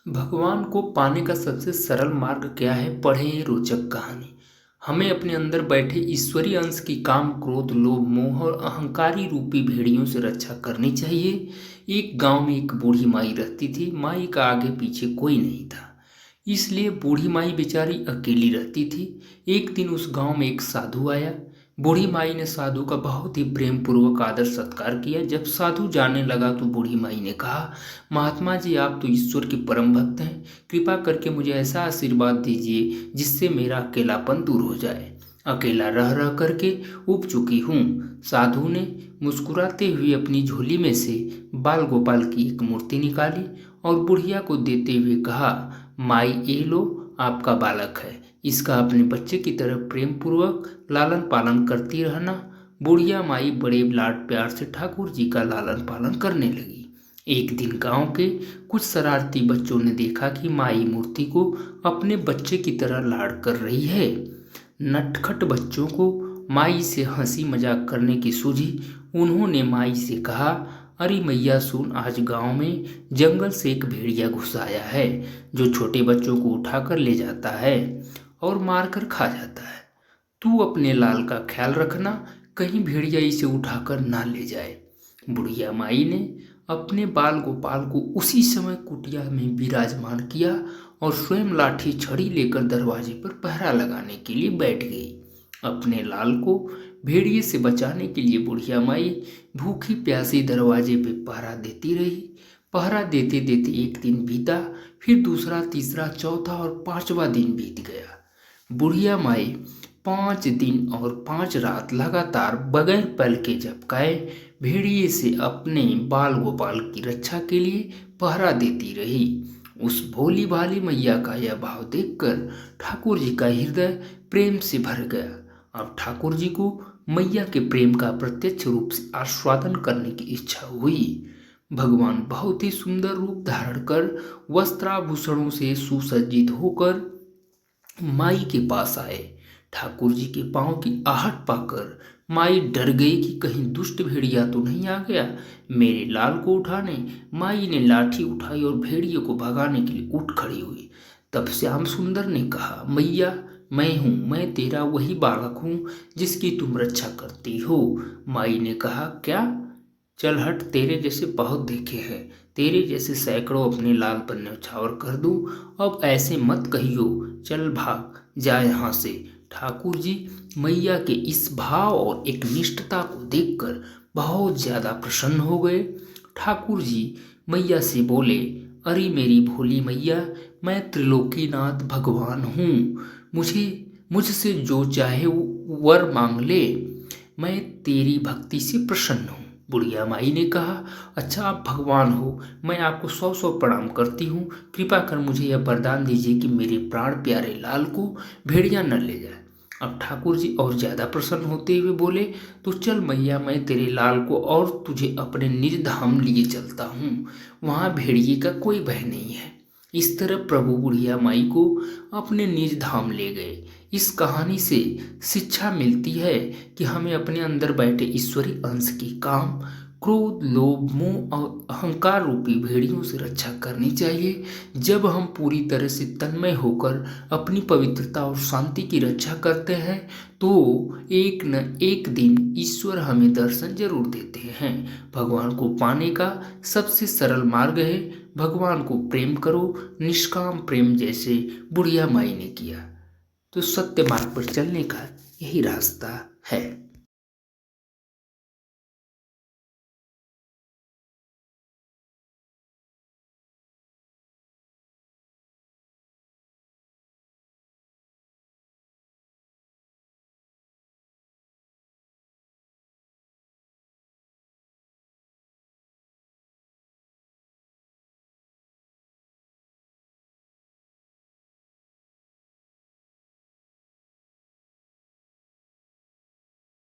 भगवान को पाने का सबसे सरल मार्ग क्या है? पढ़ें ये रोचक कहानी। हमें अपने अंदर बैठे ईश्वरीय अंश की काम, क्रोध, लोभ, मोह और अहंकारी रूपी भेड़ियों से रक्षा करनी चाहिए। एक गांव में एक बूढ़ी माई रहती थी। माई का आगे पीछे कोई नहीं था, इसलिए बूढ़ी माई बेचारी अकेली रहती थी। एक दिन उस गांव में एक साधु आया। बूढ़ी माई ने साधु का बहुत ही प्रेम पूर्वक आदर सत्कार किया। जब साधु जाने लगा तो बूढ़ी माई ने कहा, महात्मा जी, आप तो ईश्वर के परम भक्त हैं। कृपा करके मुझे ऐसा आशीर्वाद दीजिए जिससे मेरा अकेलापन दूर हो जाए। अकेला रह रह करके ऊब चुकी हूँ। साधु ने मुस्कुराते हुए अपनी झोली में से बाल गोपाल की एक मूर्ति निकाली और बुढ़िया को देते हुए कहा, माई, ये लो, आपका बालक है। इसका अपने बच्चे की तरह प्रेम पूर्वक लालन पालन करती रहना। बुढ़िया माई बड़े लाड प्यार से ठाकुर जी का लालन पालन करने लगी। एक दिन गांव के कुछ शरारती बच्चों ने देखा कि माई मूर्ति को अपने बच्चे की तरह लाड कर रही है। नटखट बच्चों को माई से हंसी मजाक करने की सूझी। उन्होंने माई से कहा, अरे मैया सुन, आज गांव में जंगल से एक भेड़िया घुस आया है जो छोटे बच्चों को उठाकर ले जाता है और मारकर खा जाता है। तू अपने लाल का ख्याल रखना, कहीं भेड़िया इसे उठाकर ना ले जाए। बुढ़िया माई ने अपने बाल गोपाल को उसी समय कुटिया में विराजमान किया और स्वयं लाठी छड़ी लेकर दरवाजे पर पहरा लगाने के लिए बैठ गई। अपने लाल को भेड़िए से बचाने के लिए बुढ़िया माई भूखी प्यासी दरवाजे पे पहरा देती रही। पहरा देते देते एक दिन बीता, फिर दूसरा, तीसरा, चौथा और पांचवा दिन बीत गया। बुढ़िया माई 5 दिन और 5 रात लगातार बगैर पल के झपकाए भेड़िए से अपने बाल गोपाल की रक्षा के लिए पहरा देती रही। उस भोली भाली मैया का यह भाव देखकर ठाकुर जी का हृदय प्रेम से भर गया। अब ठाकुर जी को मैया के प्रेम का प्रत्यक्ष रूप से आस्वादन करने की इच्छा हुई। भगवान बहुत ही सुंदर रूप धारण कर वस्त्राभूषणों से सुसज्जित होकर माई के पास आए। ठाकुर जी के पांव की आहट पाकर माई डर गई कि कहीं दुष्ट भेड़िया तो नहीं आ गया मेरे लाल को उठाने। माई ने लाठी उठाई और भेड़िए को भगाने के लिए उठ खड़ी हुई। तब श्याम सुंदर ने कहा, मैया, मैं हूँ, मैं तेरा वही बालक हूँ जिसकी तुम रक्षा करती हो। माई ने कहा, क्या? चल हट, तेरे जैसे बहुत देखे हैं, तेरे जैसे सैकड़ों अपने लाल पर न्यौछावर कर दूं। अब ऐसे मत कहियो, चल भाग जा यहाँ से। ठाकुर जी मैया के इस भाव और एक निष्ठता को देखकर बहुत ज्यादा प्रसन्न हो गए। ठाकुर जी मैया से बोले, अरे मेरी भोली मैया, मैं त्रिलोकीनाथ भगवान हूँ। मुझसे जो चाहे वो वर मांग ले, मैं तेरी भक्ति से प्रसन्न हूँ। बुढ़िया माई ने कहा, अच्छा आप भगवान हो, मैं आपको 100 प्रणाम करती हूँ। कृपा कर मुझे यह वरदान दीजिए कि मेरे प्राण प्यारे लाल को भेड़िया न ले जाए। अब ठाकुर जी और ज्यादा प्रसन्न होते हुए बोले, तो चल मैया, मैं तेरे लाल को और तुझे अपने निज धाम लिए चलता हूँ। वहाँ भेड़िए का कोई भय नहीं है। इस तरह प्रभु बुढ़िया माई को अपने निज धाम ले गए। इस कहानी से शिक्षा मिलती है कि हमें अपने अंदर बैठे ईश्वरी अंश की काम, क्रोध, लोभ, मोह और अहंकार रूपी भेड़ियों से रक्षा करनी चाहिए। जब हम पूरी तरह से तन्मय होकर अपनी पवित्रता और शांति की रक्षा करते हैं तो एक न एक दिन ईश्वर हमें दर्शन जरूर देते हैं। भगवान को पाने का सबसे सरल मार्ग है, भगवान को प्रेम करो, निष्काम प्रेम, जैसे बुढ़िया माई ने किया। तो सत्य मार्ग पर चलने का यही रास्ता है।